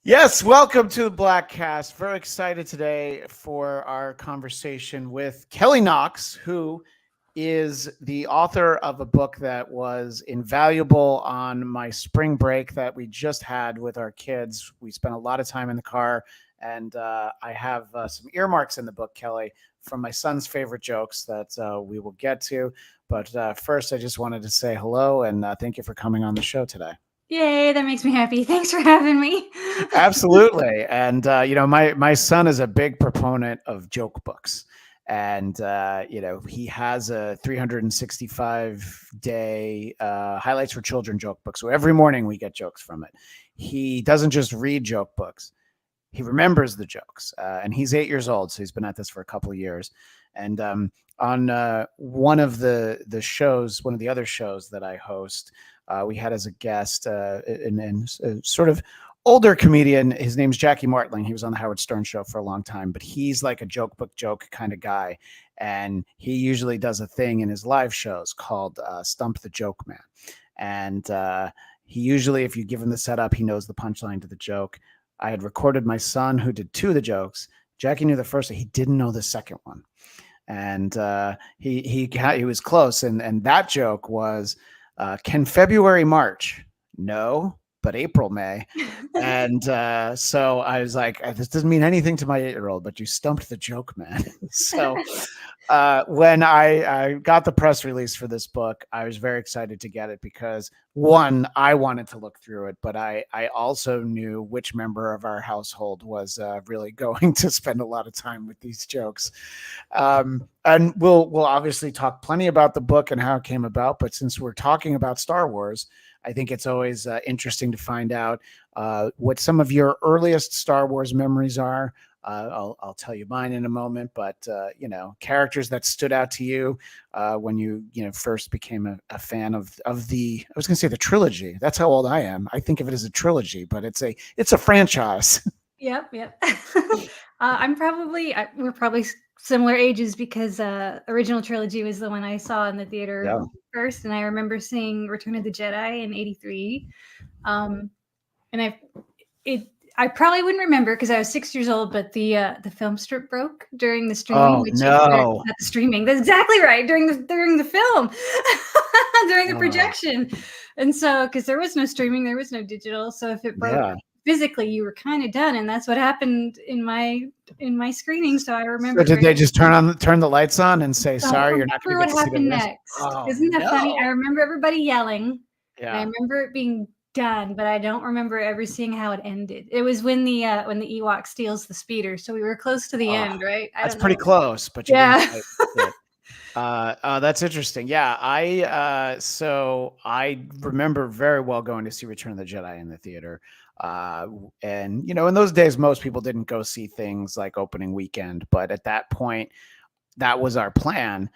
Yes, welcome to the Bladtcast. Very excited today for our conversation with Kelly Knox, who is the author of a book that was invaluable on my spring break that we just had with our kids. We spent a lot of time in the car, and I have some earmarks in the book, Kelly, from my son's favorite jokes that we will get to. But first, I just wanted to say hello and thank you for coming on the show today. Yay, that makes me happy. Thanks for having me. Absolutely. And my son is a big proponent of joke books. And he has a 365-day highlights for children joke book. So every morning we get jokes from it. He doesn't just read joke books. He remembers the jokes. And he's 8 years old, so he's been at this for a couple of years. And on one of the shows, one of the other shows that I host, we had as a guest and sort of older comedian. His name's Jackie Martling. He was on the Howard Stern show for a long time, but he's like a joke book joke kind of guy. And he usually does a thing in his live shows called Stump the Joke Man. And he usually, if you give him the setup, he knows the punchline to the joke. I had recorded my son who did two of the jokes. Jackie knew the first one. He didn't know the second one. And he was close. And that joke was, can February March? No, but April May. And so I was like, this doesn't mean anything to my 8-year-old, but you stumped the joke, man. So when I got the press release for this book, I was very excited to get it because, one, I wanted to look through it, but I also knew which member of our household was really going to spend a lot of time with these jokes. And we'll obviously talk plenty about the book and how it came about, but since we're talking about Star Wars, I think it's always interesting to find out what some of your earliest Star Wars memories are. I'll tell you mine in a moment, but characters that stood out to you when you first became a fan of the, I was going to say the trilogy. That's how old I am. I think of it as a trilogy, but it's a franchise. Yep. We're probably similar ages because original trilogy was the one I saw in the theater first, and I remember seeing Return of the Jedi in '83. And I probably wouldn't remember because I was 6 years old, but the film strip broke during the streaming. Oh no! Not the streaming. That's exactly right. During the film, during the projection, and so because there was no streaming, there was no digital. So if it broke physically, you were kind of done, and that's what happened in my screening. So I remember. So did they just turn the lights on and say, "Sorry, you're not going to get to see the next"? Isn't that funny? I remember everybody yelling. Yeah. And I remember it being done, but I don't remember ever seeing how it ended. It was when the Ewok steals the speeder, so we were close to the end, right? That's pretty close, but yeah. That's interesting. Yeah, I remember very well going to see Return of the Jedi in the theater. And in those days, most people didn't go see things like opening weekend, but at that point, that was our plan.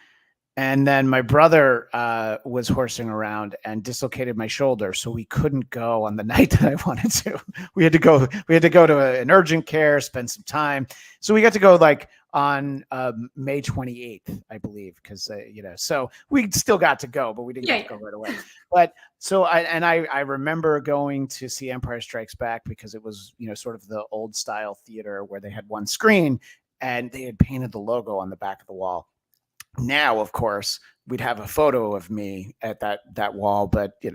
And then my brother was horsing around and dislocated my shoulder, so we couldn't go on the night that I wanted to. We had to go to an urgent care, spend some time. So we got to go like on May 28th, I believe, because so we still got to go, but we didn't get to go right away. But so I remember going to see Empire Strikes Back because it was sort of the old style theater where they had one screen and they had painted the logo on the back of the wall. Now, of course, we'd have a photo of me at that wall, but you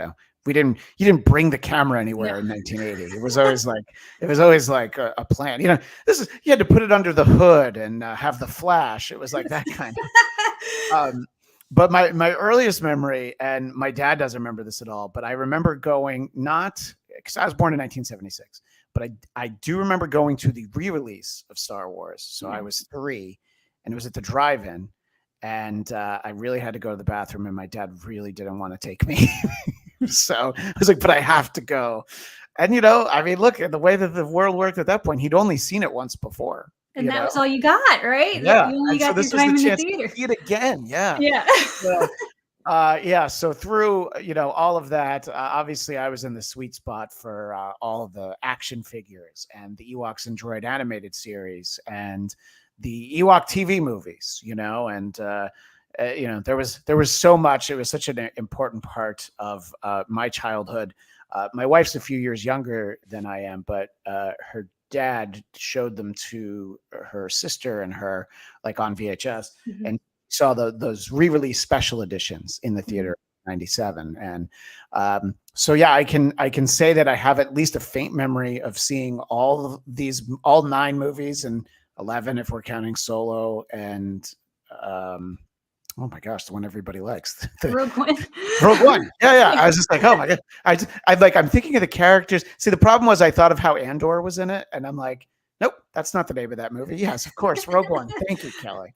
didn't bring the camera anywhere in 1980. It was always like a plan. You had to put it under the hood and have the flash. It was like that kind of. But my earliest memory, and my dad doesn't remember this at all, but I remember going, not because I was born in 1976, but I do remember going to the re-release of Star Wars. So I was 3, and it was at the drive-in. And I really had to go to the bathroom, and my dad really didn't want to take me. So I was like, but I have to go. And, look at the way that the world worked at that point. He'd only seen it once before. And that was all you got, right? Yeah. You only got this time in the theater. To see it again. Yeah. Yeah. So through, all of that, obviously I was in the sweet spot for all of the action figures and the Ewoks and Droid animated series and the Ewok TV movies, and there was so much. It was such an important part of my childhood. My wife's a few years younger than I am, but her dad showed them to her sister and her, like on VHS, and saw those re-release special editions in the theater. 97. And so yeah, I can say that I have at least a faint memory of seeing all 9 movies, and 11 if we're counting Solo, and oh my gosh, the one everybody likes, Rogue One. Rogue One. Yeah. I was just like, oh my god. I'm thinking of the characters. See, the problem was I thought of how Andor was in it, and I'm like, nope, that's not the name of that movie. Yes, of course, Rogue One. Thank you, Kelly.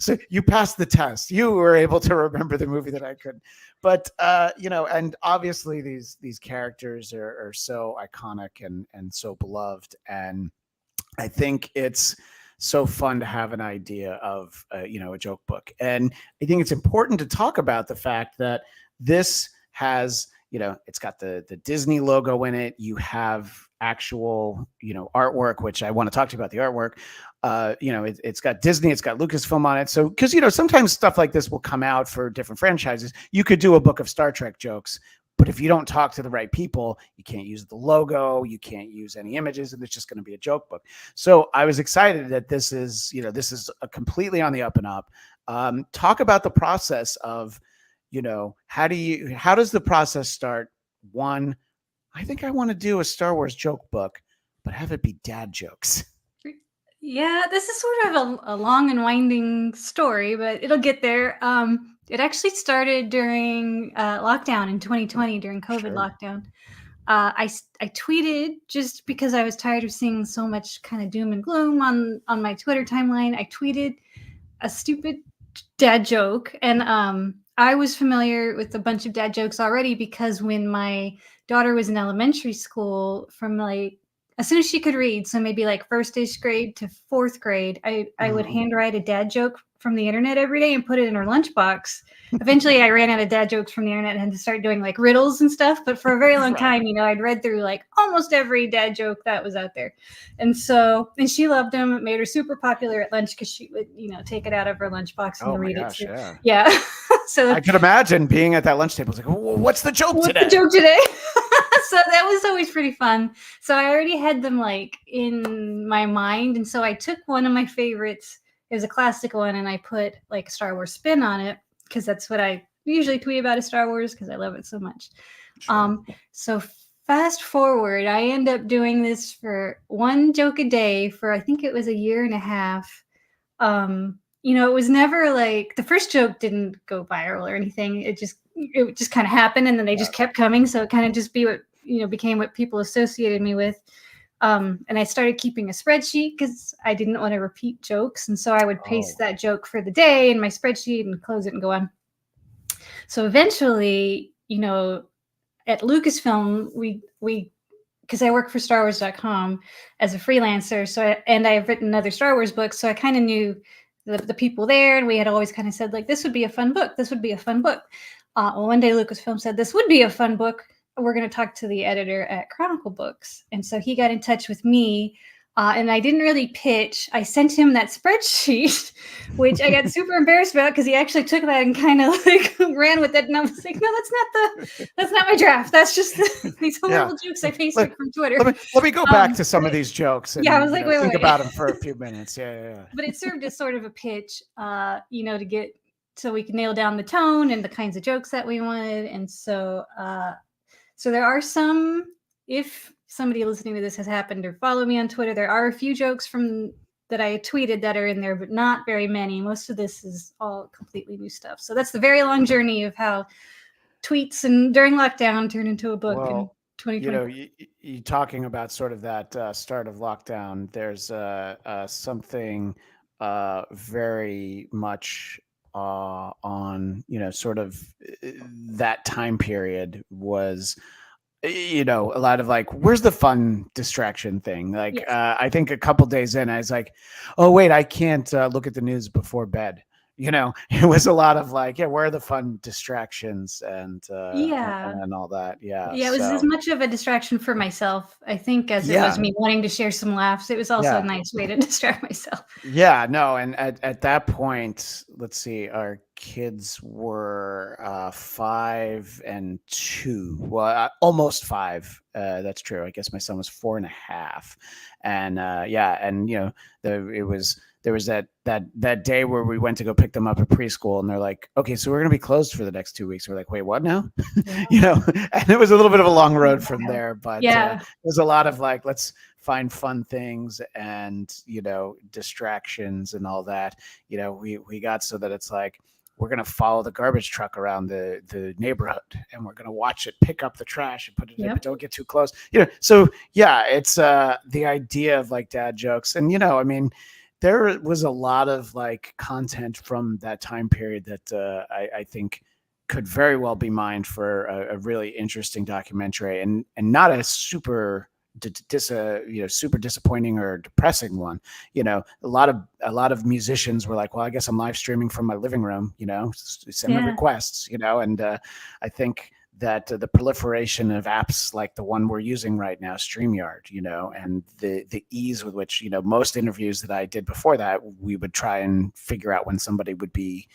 So you passed the test. You were able to remember the movie that I couldn't. But and obviously these characters are so iconic and so beloved, and I think it's so fun to have an idea of a joke book. And I think it's important to talk about the fact that this has, it's got the Disney logo in it. You have actual, artwork, which I want to talk to you about the artwork. It's got Disney, it's got Lucasfilm on it. So, because, sometimes stuff like this will come out for different franchises. You could do a book of Star Trek jokes, but if you don't talk to the right people, you can't use the logo, you can't use any images, and it's just going to be a joke book. So I was excited that this is a completely on the up and up. Talk about the process of, how does the process start? One, I think I want to do a Star Wars joke book, but have it be dad jokes. Yeah, this is sort of a long and winding story, but it'll get there. It actually started during lockdown in 2020, during COVID lockdown. I tweeted, just because I was tired of seeing so much kind of doom and gloom on my Twitter timeline. I tweeted a stupid dad joke, and I was familiar with a bunch of dad jokes already, because when my daughter was in elementary school, from like as soon as she could read, so maybe like first-ish grade to 4th grade, I would handwrite a dad joke from the internet every day and put it in her lunchbox. Eventually, I ran out of dad jokes from the internet and had to start doing like riddles and stuff. But for a very long time, I'd read through like almost every dad joke that was out there. And she loved them. It made her super popular at lunch, because she would, take it out of her lunchbox and read it too. Yeah. So I could imagine being at that lunch table. It's like, what's the joke today? What's the joke today? So that was always pretty fun. So I already had them like in my mind. And so I took one of my favorites. It was a classic one, and I put like a Star Wars spin on it, because that's what I usually tweet about, is Star Wars, because I love it so much. Sure. So fast forward, I end up doing this for one joke a day for, I think it was a year and a half. It was never like, the first joke didn't go viral or anything. It just kind of happened, and then they just kept coming. So it kind of just became what people associated me with. And I started keeping a spreadsheet, because I didn't want to repeat jokes. And so I would paste that joke for the day in my spreadsheet and close it and go on. So eventually, at Lucasfilm, we because I work for StarWars.com as a freelancer. And I've written other Star Wars books. So I kind of knew the people there, and we had always kind of said, like, this would be a fun book. This would be a fun book. Well, one day Lucasfilm said, this would be a fun book. We're going to talk to the editor at Chronicle Books. And so he got in touch with me, and I didn't really pitch. I sent him that spreadsheet, which I got super embarrassed about, because he actually took that and kind of like ran with it. And I was like, no, that's not my draft. That's just these horrible jokes I pasted from Twitter. Let me go back to some of these jokes. And, I was like, think about them for a few minutes. Yeah. But it served as sort of a pitch, to get, so we could nail down the tone and the kinds of jokes that we wanted. And so there are some, if somebody listening to this has happened or follow me on Twitter, there are a few jokes that I tweeted that are in there, but not very many. Most of this is all completely new stuff. So that's the very long journey of how tweets and during lockdown turned into a book in 2020. You talking about sort of that start of lockdown, there's something very much on, sort of that time period was, a lot of like, where's the fun distraction thing? Like, yes. I think a couple days in, I was like, oh, wait, I can't look at the news before bed. it was a lot of like, where are the fun distractions and all that. Yeah. Yeah, it was as So much of a distraction for myself, I think, as it was yeah. me wanting to share some laughs. It was also a Yeah. nice way to distract myself. Yeah, no, and at that point, let's see, our kids were 5 and 2. Well, almost 5. That's true. I guess my son was 4.5, and yeah, and there was that day where we went to go pick them up at preschool, and they're like, okay, so we're gonna be closed for the next 2 weeks. We're like, wait, what now? Yeah. And it was a little bit of a long road from there, but Yeah. there's a lot of like, let's find fun things and distractions and all that. We got so that it's like, we're going to follow the garbage truck around the neighborhood, and we're going to watch it pick up the trash and put it in, but don't get too close. So yeah, it's the idea of like dad jokes. And I mean, there was a lot of like content from that time period that I think could very well be mined for a really interesting documentary, and not a super super disappointing or depressing one. A lot of musicians were like, well, I guess I'm live streaming from my living room, send me requests, and I think that the proliferation of apps like the one we're using right now, StreamYard, and the ease with which, most interviews that I did before that, we would try and figure out when somebody would be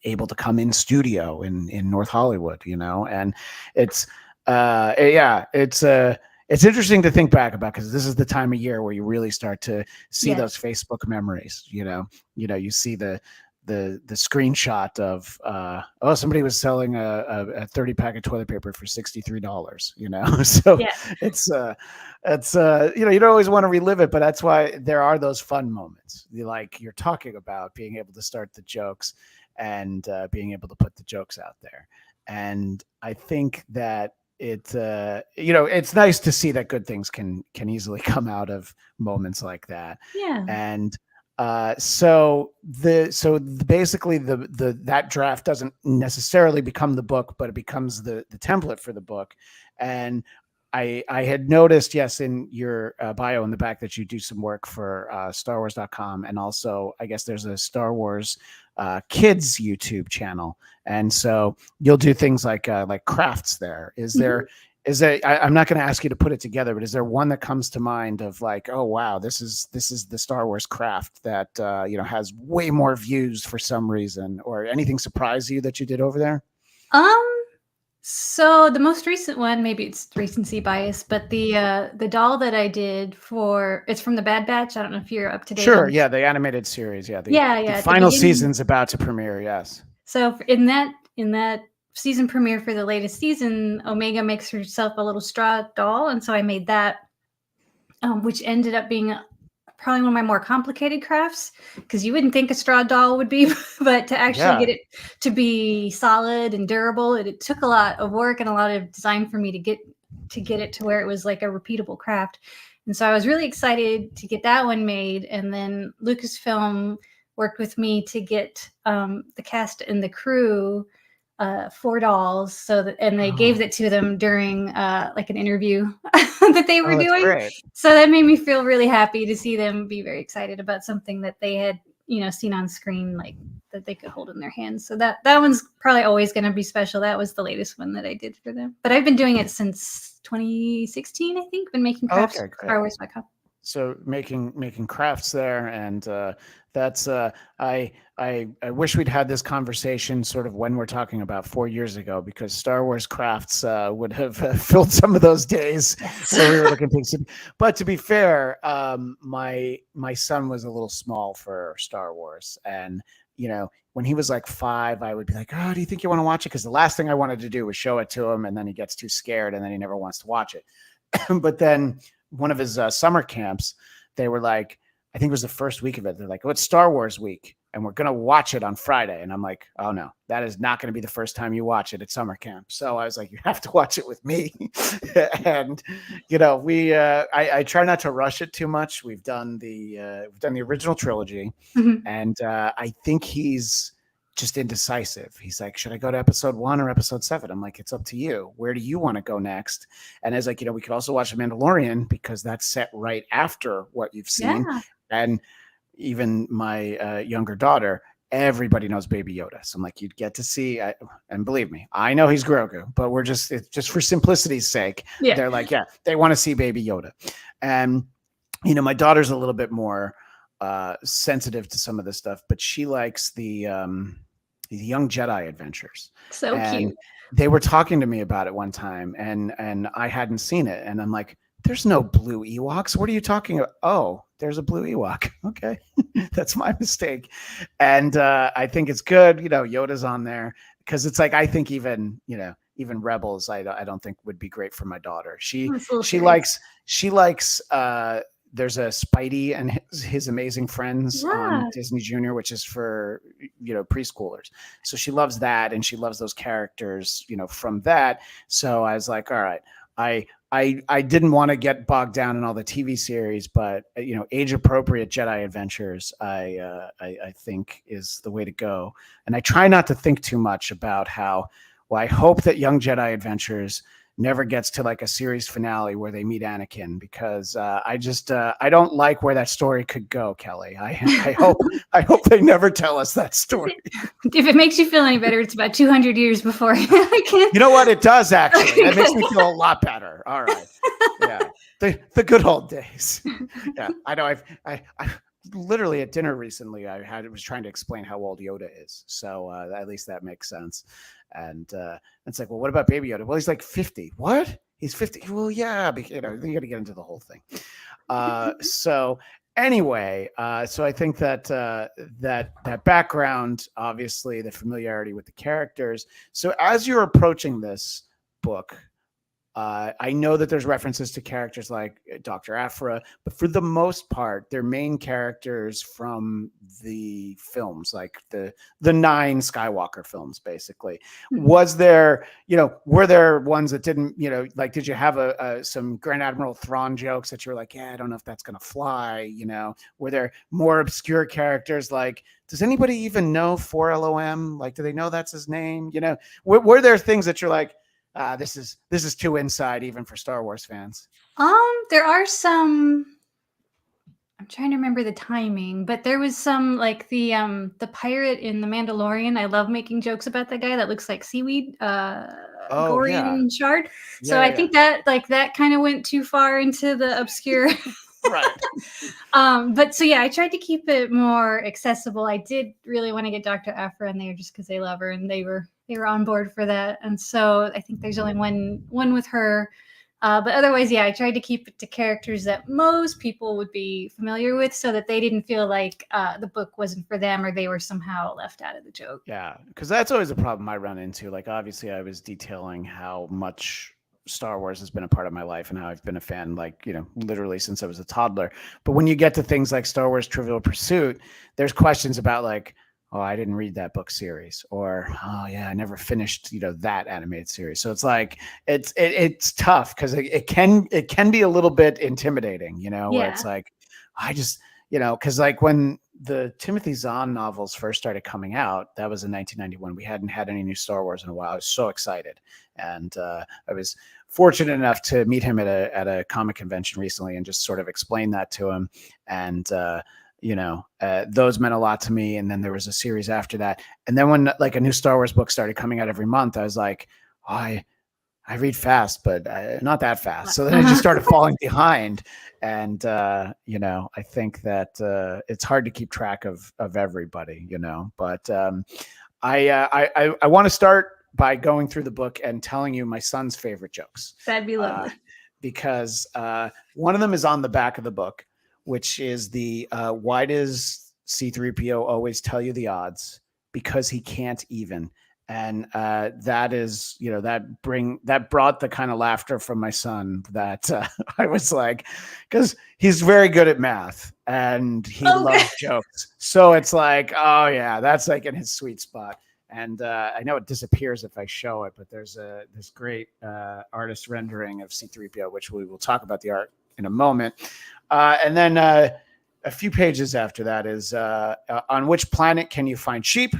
able to come in studio in North Hollywood, and it's it's interesting to think back about, because this is the time of year where you really start to see those Facebook memories. You see the screenshot of somebody was selling a 30 pack of toilet paper for $63. So it's you don't always want to relive it, but that's why there are those fun moments. You're talking about being able to start the jokes and being able to put the jokes out there. And I think that it's nice to see that good things can easily come out of moments like that. And so basically that draft doesn't necessarily become the book, but it becomes the template for the book. And I had noticed, yes, in your bio in the back, that you do some work for StarWars.com, and also I guess there's a Star Wars kids YouTube channel, and so you'll do things like crafts there. I'm not going to ask you to put it together, but is there one that comes to mind of like, oh wow, this is the Star Wars craft that has way more views for some reason, or anything surprise you that you did over there? So the most recent one, maybe it's recency bias, but the doll that I did it's from the Bad Batch. I don't know if you're up to date. Sure, yeah, the animated series, yeah. The final season's about to premiere, yes. So in that season premiere for the latest season, Omega makes herself a little straw doll, and so I made that, which ended up being probably one of my more complicated crafts, because you wouldn't think a straw doll would be, but to actually get it to be solid and durable, it took a lot of work and a lot of design for me to get it to where it was like a repeatable craft. And so I was really excited to get that one made. And then Lucasfilm worked with me to get the cast and the crew 4 dolls, and they gave it to them during like an interview that they were doing. Great. So that made me feel really happy to see them be very excited about something that they had seen on screen, like that they could hold in their hands. So that one's probably always going to be special. That was the latest one that I did for them, but I've been doing it since 2016, I think. Been making crafts for StarWars.com. So making crafts there, and that's I wish we'd had this conversation sort of when we're talking about 4 years ago, because Star Wars crafts would have filled some of those days. So we were looking things. But to be fair, my son was a little small for Star Wars, and when he was like 5, I would be like, oh, do you think you want to watch it? Because the last thing I wanted to do was show it to him, and then he gets too scared, and then he never wants to watch it. But then one of his summer camps, they were like, I think it was the first week of it, they're like, oh, it's Star Wars week, and we're going to watch it on Friday. And I'm like, oh no, that is not going to be the first time you watch it at summer camp. So I was like, you have to watch it with me. And I try not to rush it too much. We've done the original trilogy, and I think he's just indecisive. He's like, should I go to episode 1 or episode 7? I'm like, it's up to you. Where do you want to go next? And I was like, we could also watch The Mandalorian, because that's set right after what you've seen. And even my younger daughter. everybody knows Baby Yoda. So I'm like, you'd get to see, and believe me, I know he's Grogu, but it's just for simplicity's sake. Yeah. They're like, yeah, they want to see Baby Yoda. And, my daughter's a little bit more sensitive to some of this stuff, but she likes the Young Jedi adventures. So cute. They were talking to me about it one time, and I hadn't seen it. And I'm like, there's no blue Ewoks. What are you talking about? Oh, there's a blue Ewok. Okay. That's my mistake. And I think it's good. Yoda's on there because it's like, I think even Rebels, I don't think would be great for my daughter. She likes there's a Spidey and his Amazing Friends on Disney Junior, which is for, preschoolers. So she loves that. And she loves those characters, from that. So I was like, all right, I didn't want to get bogged down in all the TV series, but age appropriate Jedi adventures, I think is the way to go. And I try not to think too much about how, well, I hope that Young Jedi Adventures never gets to like a series finale where they meet Anakin, because I don't like where that story could go, Kelly. I hope they never tell us that story. If it makes you feel any better, it's about 200 years before Anakin. You know what? It does actually. It makes me feel a lot better. All right. Yeah. The good old days. Yeah. I know. I literally at dinner recently, I was trying to explain how old Yoda is. So at least that makes sense. And it's like, well, what about Baby Yoda? Well, he's like 50. What? He's 50. Well, yeah, you got to get into the whole thing. So anyway, so I think that that background, obviously the familiarity with the characters. So as you're approaching this book, I know that there's references to characters like Dr. Aphra, but for the most part, they're main characters from the films, like the 9 Skywalker films, basically. Was there, were there ones that didn't, like, did you have some Grand Admiral Thrawn jokes that you were like, yeah, I don't know if that's going to fly, Were there more obscure characters like, does anybody even know 4LOM? Like, do they know that's his name? Were there things that you're like, this is too inside even for Star Wars fans? There are some. I'm trying to remember the timing, but there was some, like the pirate in The Mandalorian. I love making jokes about that guy that looks like seaweed, Gorian Shard. So I think that that kind of went too far into the obscure. Right. But so yeah, I tried to keep it more accessible. I did really want to get Dr. Aphra in there just because they love her and they were on board for that. And so I think there's only one with her. But otherwise, yeah, I tried to keep it to characters that most people would be familiar with, so that they didn't feel like the book wasn't for them or they were somehow left out of the joke. Yeah, because that's always a problem I run into. Like, obviously, I was detailing how much Star Wars has been a part of my life and how I've been a fan, like, literally since I was a toddler. But when you get to things like Star Wars Trivial Pursuit, there's questions about like, oh, I didn't read that book series, or, oh yeah, I never finished, that animated series. So it's like, it's tough because it can be a little bit intimidating, where it's like, I just, because like when the Timothy Zahn novels first started coming out, that was in 1991. We hadn't had any new Star Wars in a while. I was so excited. And I was fortunate enough to meet him at a comic convention recently and just sort of explain that to him. And, those meant a lot to me. And then there was a series after that. And then when like a new Star Wars book started coming out every month, I was like, oh, I read fast, but not that fast. So then I just started falling behind. And, I think that it's hard to keep track of everybody, but I want to start by going through the book and telling you my son's favorite jokes. That'd be lovely. Because one of them is on the back of the book, which is the why does C-3PO always tell you the odds? Because he can't even. And that is, that brought the kind of laughter from my son that I was like, because he's very good at math and he loves jokes. So it's like, oh yeah, that's like in his sweet spot. And I know it disappears if I show it, but there's this great artist rendering of C-3PO, which we will talk about the art in a moment. And then a few pages after that is on which planet can you find sheep?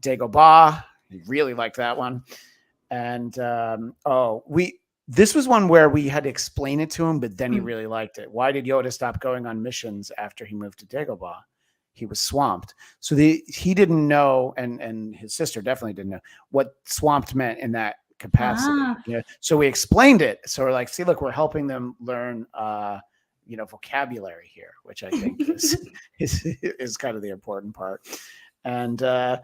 Dagobah. He really liked that one. And this was one where we had to explain it to him, but then he really liked it. Why did Yoda stop going on missions after he moved to Dagobah? he was swamped. So he didn't know, and his sister definitely didn't know what swamped meant in that capacity. So we explained it. So we're like, see, look, we're helping them learn vocabulary here, which I think is kind of the important part. And what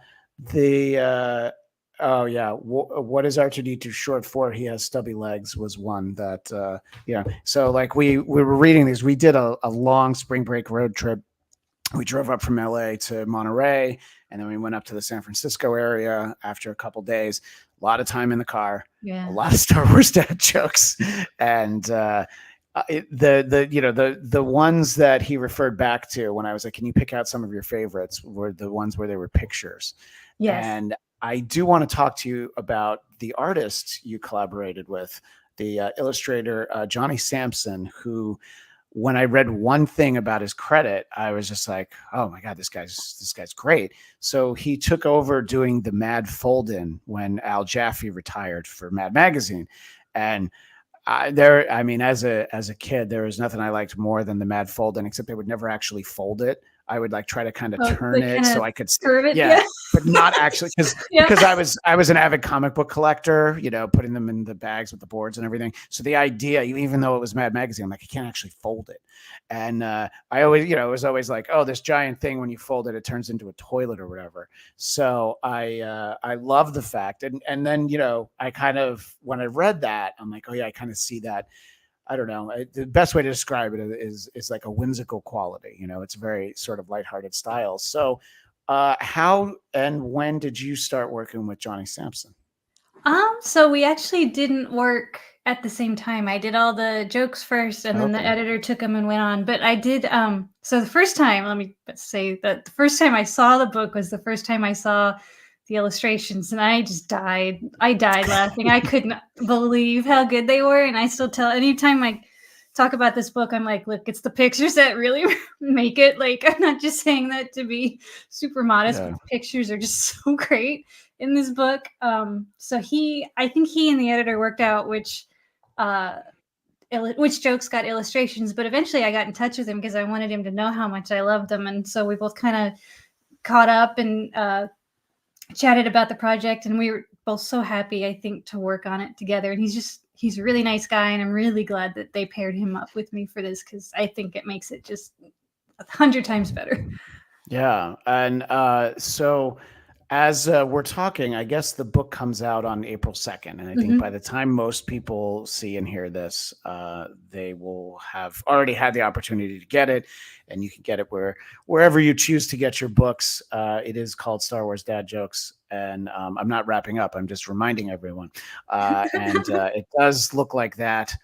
is R2D2 short for? He has stubby legs was one that so like we were reading these. We did a long spring break road trip. We drove up from LA to Monterey, and then we went up to the San Francisco area after a couple days. A lot of time in the car, a lot of Star Wars dad jokes, and the ones that he referred back to when I was like, "Can you pick out some of your favorites?" were the ones where there were pictures. Yes. And I do want to talk to you about the artist you collaborated with, the illustrator Johnny Sampson, who, when I read one thing about his credit, I was just like, oh my God, this guy's great. So he took over doing the Mad Fold-In when Al Jaffe retired for Mad Magazine. And as a kid, there was nothing I liked more than the Mad Fold-In, except they would never actually fold it. I would like try to kind of turn it so I could curve it, but not actually because I was an avid comic book collector, putting them in the bags with the boards and everything. So the idea, even though it was Mad Magazine, I'm like, I can't actually fold it. And I always, it was always like, oh, this giant thing, when you fold it, it turns into a toilet or whatever. So I love the fact. And then, I kind of, when I read that, I'm like, oh yeah, I kind of see that. I don't know. The best way to describe it is like a whimsical quality. It's a very sort of lighthearted style. So how and when did you start working with Johnny Sampson? So we actually didn't work at the same time. I did all the jokes first, and then the editor took them and went on. But I did. So the first time, let me say that the first time I saw the book was the first time I saw the illustrations, and I just died. I died laughing. I couldn't believe how good they were. And I still anytime I talk about this book, I'm like, look, it's the pictures that really make it. Like, I'm not just saying that to be super modest, but the pictures are just so great in this book. So I think he and the editor worked out which jokes got illustrations, but eventually I got in touch with him because I wanted him to know how much I loved them. And so we both kind of caught up and chatted about the project, and we were both so happy, I think, to work on it together. And he's a really nice guy, and I'm really glad that they paired him up with me for this, because I think it makes it just 100 times better. Yeah. And so as we're talking, I guess the book comes out on April 2nd. And I think by the time most people see and hear this, they will have already had the opportunity to get it. And you can get it wherever you choose to get your books. It is called Star Wars Dad Jokes. And I'm not wrapping up. I'm just reminding everyone. And it does look like that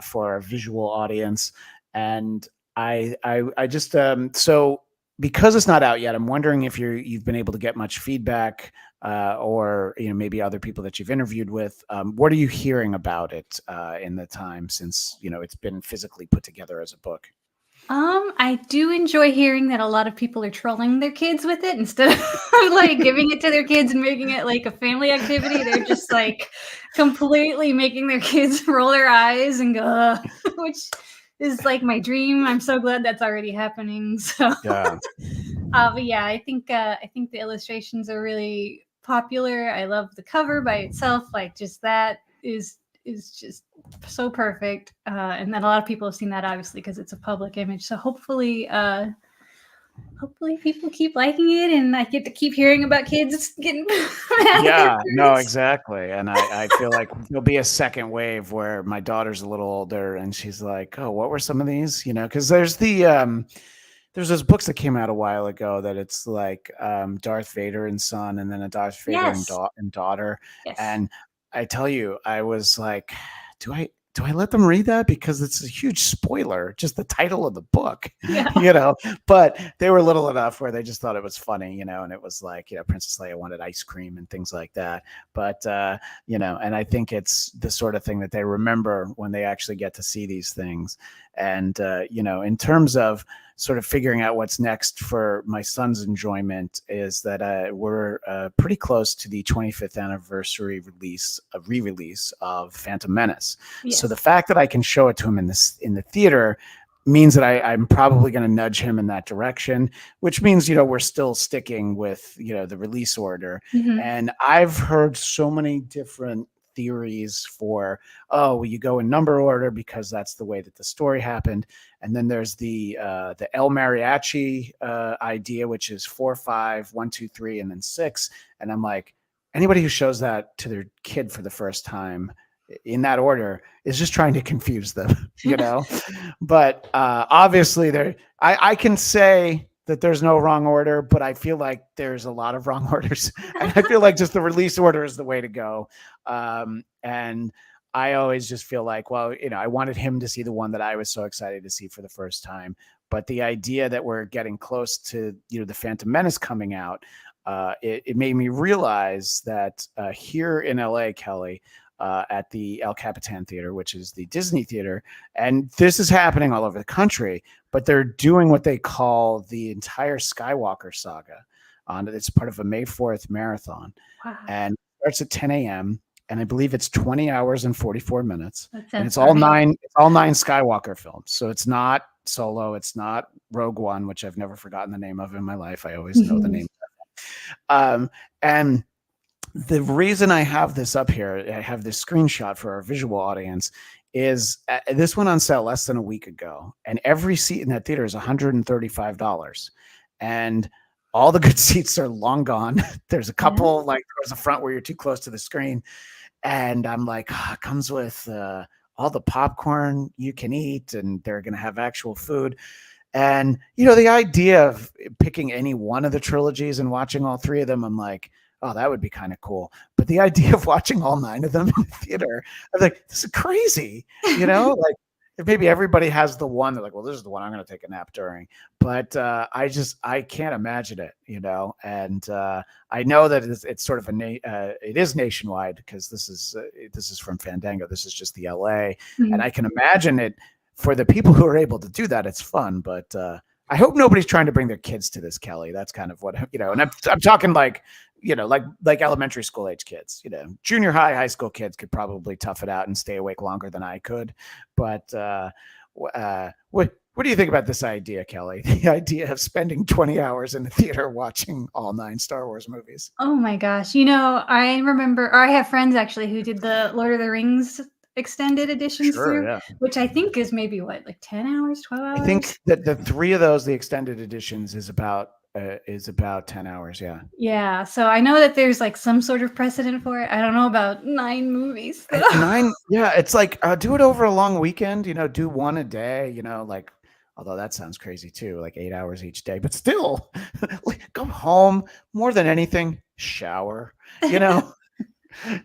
for our visual audience. And I just so because it's not out yet, I'm wondering if you've been able to get much feedback or maybe other people that you've interviewed with. What are you hearing about it in the time since it's been physically put together as a book? I do enjoy hearing that a lot of people are trolling their kids with it instead of like giving it to their kids and making it like a family activity. They're just like completely making their kids roll their eyes and go, ugh, which is like my dream. I'm so glad that's already happening. So yeah. But yeah, I think the illustrations are really popular. I love the cover by itself. Like, just that is just so perfect. And then a lot of people have seen that, obviously, because it's a public image. So hopefully people keep liking it, and I get to keep hearing about kids getting mad. Yeah, no, exactly. And I feel like there'll be a second wave where my daughter's a little older and she's like, oh, what were some of these? Because there's there's those books that came out a while ago that it's like Darth Vader and son, and then a Darth Vader and daughter. Yes. And I tell you, I was like, do I let them read that? Because it's a huge spoiler, just the title of the book, but they were little enough where they just thought it was funny, and it was like, Princess Leia wanted ice cream and things like that. But, and I think it's the sort of thing that they remember when they actually get to see these things. And, in terms of sort of figuring out what's next for my son's enjoyment is that we're pretty close to the 25th anniversary re-release of Phantom Menace. Yes. So the fact that I can show it to him in the theater means that I'm probably going to nudge him in that direction, which means, we're still sticking with, the release order. Mhm. And I've heard so many different theories for, oh, well, you go in number order because that's the way that the story happened. And then there's the El Mariachi idea, which is 4, 5, 1, 2, 3, and then 6. And I'm like, anybody who shows that to their kid for the first time in that order is just trying to confuse them, but obviously I can say that there's no wrong order, but I feel like there's a lot of wrong orders. And I feel like just the release order is the way to go. And I always just feel like, well, I wanted him to see the one that I was so excited to see for the first time. But the idea that we're getting close to, the Phantom Menace coming out, it made me realize that here in LA, Kelly, at the El Capitan Theater, which is the Disney theater. And this is happening all over the country, but they're doing what they call the entire Skywalker saga. It's part of a May 4th marathon. Wow. And it starts at 10 a.m. And I believe it's 20 hours and 44 minutes. And it's all nine Skywalker films. So it's not Solo. It's not Rogue One, which I've never forgotten the name of in my life. I always know the name. And the reason I have this up here, I have this screenshot for our visual audience, is this went on sale less than a week ago. And every seat in that theater is $135. And all the good seats are long gone. There's a couple, like towards the front where you're too close to the screen. And I'm like, it comes with all the popcorn you can eat, and they're going to have actual food. And, the idea of picking any one of the trilogies and watching all 3 of them, I'm like, oh, that would be kind of cool. But the idea of watching all 9 of them in the theater, I was like, this is crazy. Like if maybe everybody has the one, they're like, well, this is the one I'm going to take a nap during. But I can't imagine it, and I know that it's sort of it is nationwide because this is from Fandango. This is just the LA. And I can imagine it for the people who are able to do that. It's fun, but I hope nobody's trying to bring their kids to this, Kelly. That's kind of what, and I'm talking like elementary school age kids, junior high school kids could probably tough it out and stay awake longer than I could. But what do you think about this idea, Kelly? The idea of spending 20 hours in the theater watching all 9 Star Wars movies. Oh my gosh. I remember, or I have friends actually who did the Lord of the Rings extended editions which I think is maybe like 10 hours, 12 hours. I think that the 3 of those, the extended editions, is about 10 hours. Yeah. So I know that there's like some sort of precedent for it. I don't know about 9 movies. 9. Yeah. It's like, do it over a long weekend, do one a day, like, although that sounds crazy too, like 8 hours each day, but still go home, more than anything, shower,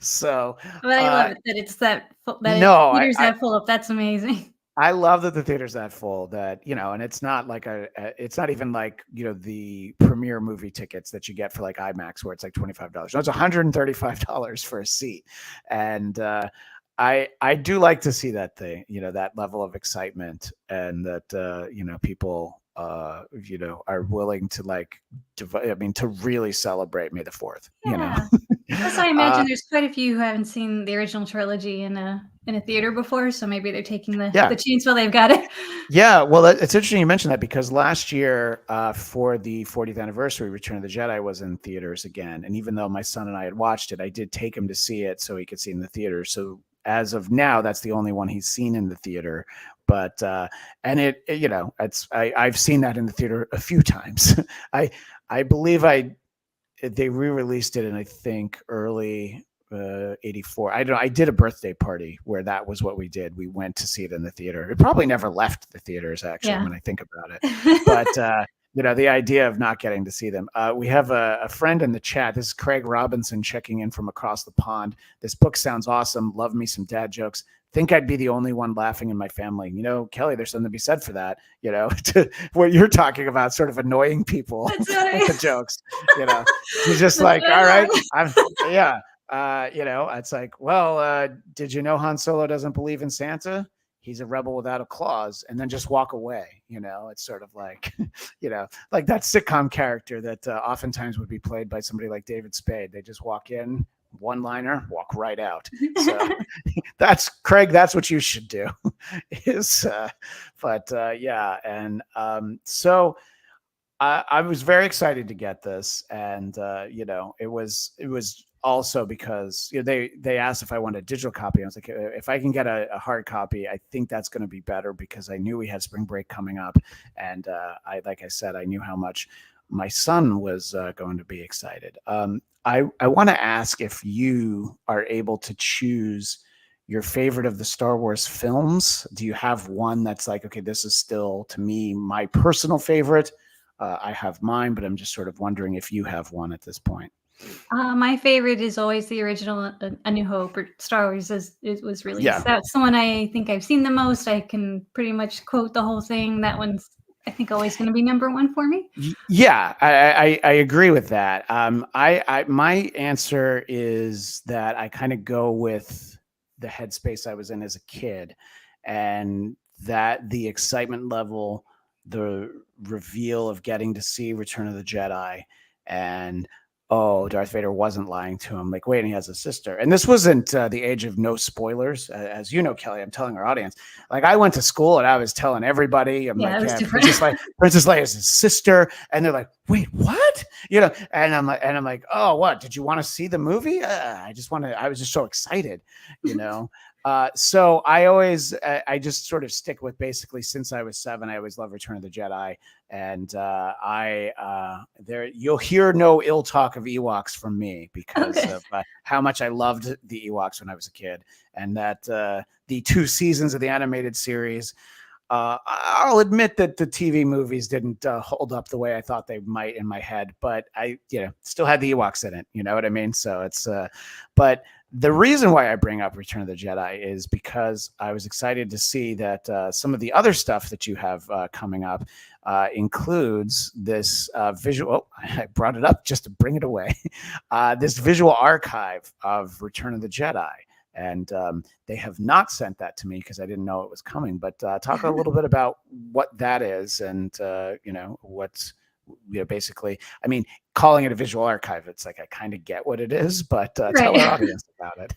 So, but I love it that it's that theaters that full up. That's amazing. I love that the theater's that full that, and it's not like it's not even like, the premiere movie tickets that you get for like IMAX where it's like $25. No, it's $135 for a seat. And I do like to see that thing, that level of excitement, and that, people, are willing to to really celebrate May the 4th, Plus, I imagine there's quite a few who haven't seen the original trilogy in a theater before, so maybe they're taking the chance while they've got it. Yeah, well, it's interesting you mentioned that because last year for the 40th anniversary, Return of the Jedi was in theaters again, and even though my son and I had watched it, I did take him to see it so he could see it in the theater. So as of now, that's the only one he's seen in the theater. But and I've seen that in the theater a few times. I believe they re-released it in, I think, early 84. I did a birthday party where that was what we did. We went to see it in the theater. It probably never left the theaters, actually, when I think about it. But the idea of not getting to see them. We have a friend in the chat. This is Craig Robinson checking in from across the pond. This book sounds awesome. Love me some dad jokes. Think I'd be the only one laughing in my family. Kelly, there's something to be said for that, to what you're talking about, sort of annoying people with the jokes, You're just like, all right, it's like, well, did you know Han Solo doesn't believe in Santa? He's a rebel without a clause, and then just walk away. It's sort of like, like that sitcom character that oftentimes would be played by somebody like David Spade. They just walk in, one-liner, walk right out. So that's Craig. That's what you should do. Yeah, and so I was very excited to get this, and it was also because they asked if I wanted a digital copy. I was like, if I can get a hard copy, I think that's going to be better because I knew we had spring break coming up, and like I said, I knew how much my son was going to be excited. I want to ask if you are able to choose your favorite of the Star Wars films. Do you have one that's like, okay, this is still to me my personal favorite? I have mine, but I'm just sort of wondering if you have one at this point. My favorite is always the original A New Hope or Star Wars as it was released. Yeah. That's the one I think I've seen the most. I can pretty much quote the whole thing. That one's, I think, always going to be number one for me. Yeah, I agree with that. My answer is that I kind of go with the headspace I was in as a kid, and that the excitement level, the reveal of getting to see Return of the Jedi, and Darth Vader wasn't lying to him. Like, wait, and he has a sister. And this wasn't the age of no spoilers. As you know, Kelly, I'm telling our audience, like I went to school and I was telling everybody, I'm like, Princess Leia's his sister. And they're like, wait, what? And I'm like, oh, what? Did you want to see the movie? I was just so excited, so I just sort of stick with basically since I was 7, I always loved Return of the Jedi. And you'll hear no ill talk of Ewoks from me because of how much I loved the Ewoks when I was a kid, and that the 2 seasons of the animated series. I'll admit that the TV movies didn't hold up the way I thought they might in my head, but I, still had the Ewoks in it. You know what I mean? So it's, but the reason why I bring up Return of the Jedi is because I was excited to see that some of the other stuff that you have coming up includes this visual. Oh, I brought it up just to bring it away. This visual archive of Return of the Jedi. And they have not sent that to me because I didn't know it was coming. But talk a little bit about what that is and, what's basically, I mean, calling it a visual archive, it's like I kind of get what it is, but tell our audience about it.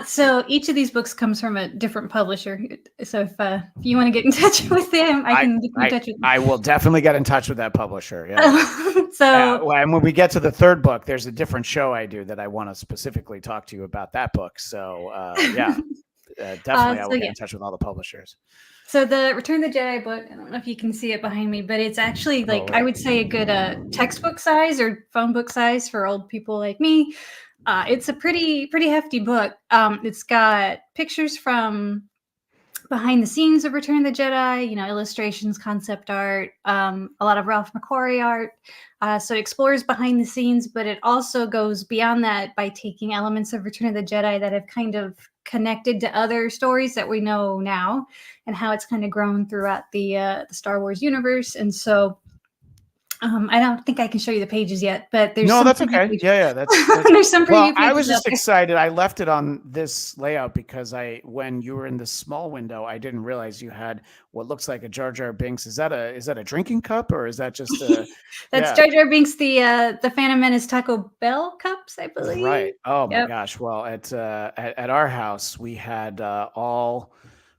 So each of these books comes from a different publisher. So if you want to get in touch with them, I can get in touch with them. I will definitely get in touch with that publisher. Yeah. And when we get to the 3rd book, there's a different show I do that I want to specifically talk to you about that book. So definitely I will get in touch with all the publishers. So the Return of the Jedi book, I don't know if you can see it behind me, but it's actually I would say a good textbook size or phone book size for old people like me. It's a pretty hefty book. It's got pictures from behind the scenes of Return of the Jedi, illustrations, concept art, a lot of Ralph McQuarrie art. So it explores behind the scenes, but it also goes beyond that by taking elements of Return of the Jedi that have kind of connected to other stories that we know now and how it's kind of grown throughout the Star Wars universe. And so I don't think I can show you the pages yet, but there's that's okay. Yeah, that's there's some preview pages. I was just excited. I left it on this layout because when you were in the small window, I didn't realize you had what looks like a Jar Jar Binks. Is that a drinking cup or is that just a? That's Jar Jar Binks, the Phantom Menace Taco Bell cups, I believe. Right. Oh my gosh. Well, at our house, we had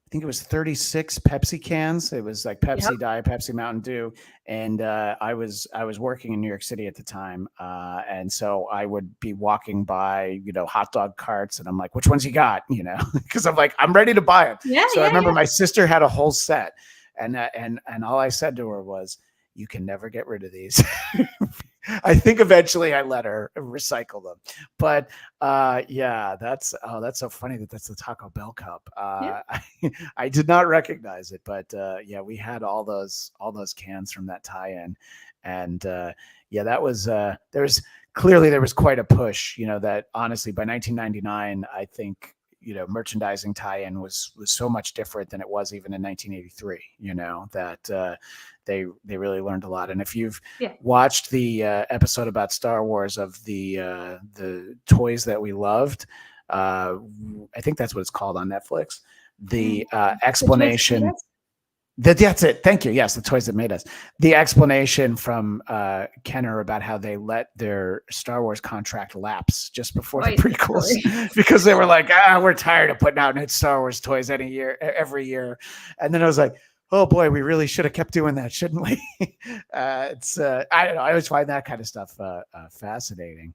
I think it was 36 Pepsi cans. It was like Pepsi Diet, Pepsi Mountain Dew. And I was working in New York City at the time. And so I would be walking by, hot dog carts and I'm like, which ones you got? Because I'm like, I'm ready to buy it. I remember my sister had a whole set and all I said to her was, you can never get rid of these. I think eventually I let her recycle them, but that's so funny that's the Taco Bell cup. I did not recognize it, but we had all those cans from that tie-in, and that was there was quite a push. That honestly by 1999, I think merchandising tie-in was so much different than it was even in 1983. That they really learned a lot. And if you've watched the episode about Star Wars of the toys that we loved, I think that's what it's called on Netflix. The explanation. That's it. Thank you. Yes, the toys that made us. The explanation from Kenner about how they let their Star Wars contract lapse just before the prequels because they were like, we're tired of putting out new Star Wars toys every year. And then I was like, oh boy, we really should have kept doing that, shouldn't we? I don't know. I always find that kind of stuff fascinating.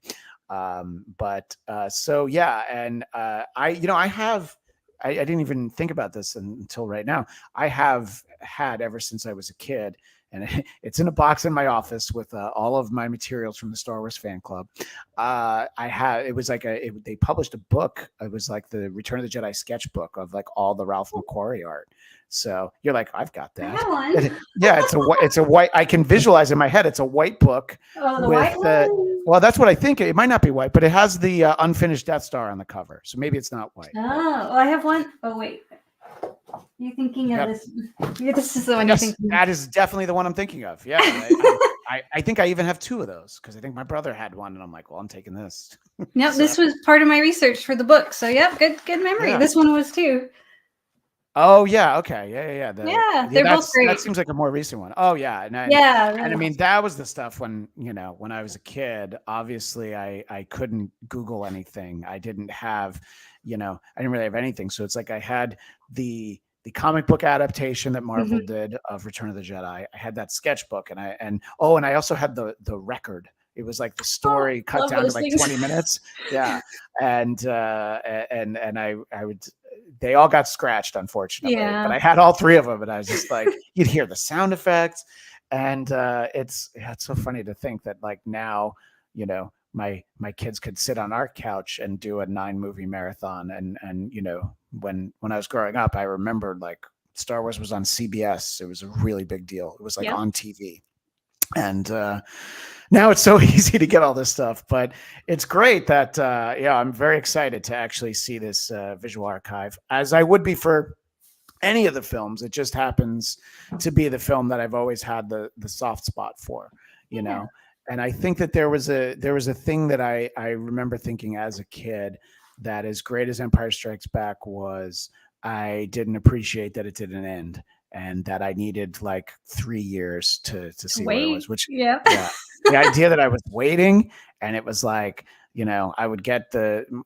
So yeah, and I didn't even think about this until right now. I have had ever since I was a kid, and it's in a box in my office with all of my materials from the Star Wars fan club. It was like they published a book. It was like the Return of the Jedi sketchbook of like all the Ralph McQuarrie art. So you're like, I've got that. Yeah, it's a white. I can visualize in my head. It's a white book. Oh, the white one. Well, that's what I think. It might not be white, but it has the unfinished Death Star on the cover. So maybe it's not white. Oh, well, I have one. Oh, wait. You're thinking of this. This is the one you're thinking of. That is definitely the one I'm thinking of. Yeah. I think I even have two of those because I think my brother had one. And I'm like, well, I'm taking this. Yep, this was part of my research for the book. So, yep, good memory. Yeah. This one was too. Oh yeah, okay, yeah. They're both great. That seems like a more recent one. Oh yeah, and really. And I mean that was the stuff when I was a kid. Obviously, I couldn't Google anything. I didn't have, I didn't really have anything. So it's like I had the comic book adaptation that Marvel did of Return of the Jedi. I had that sketchbook, and I also had the record. It was like the story cut down to like 20 minutes. Yeah, and I would. They all got scratched, unfortunately. Yeah. But I had all three of them, and I was just like, you'd hear the sound effects, and it's so funny to think that like now, my kids could sit on our couch and do a 9-movie marathon, and when I was growing up, I remember like Star Wars was on CBS. It was a really big deal. It was like on TV, and now it's so easy to get all this stuff, but it's great that, I'm very excited to actually see this visual archive, as I would be for any of the films. It just happens to be the film that I've always had the soft spot for, know? And I think that there was a thing that I remember thinking as a kid that as great as Empire Strikes Back was, I didn't appreciate that it didn't end. And that I needed like 3 years to see what it was, which the idea that I was waiting, and it was like, I would get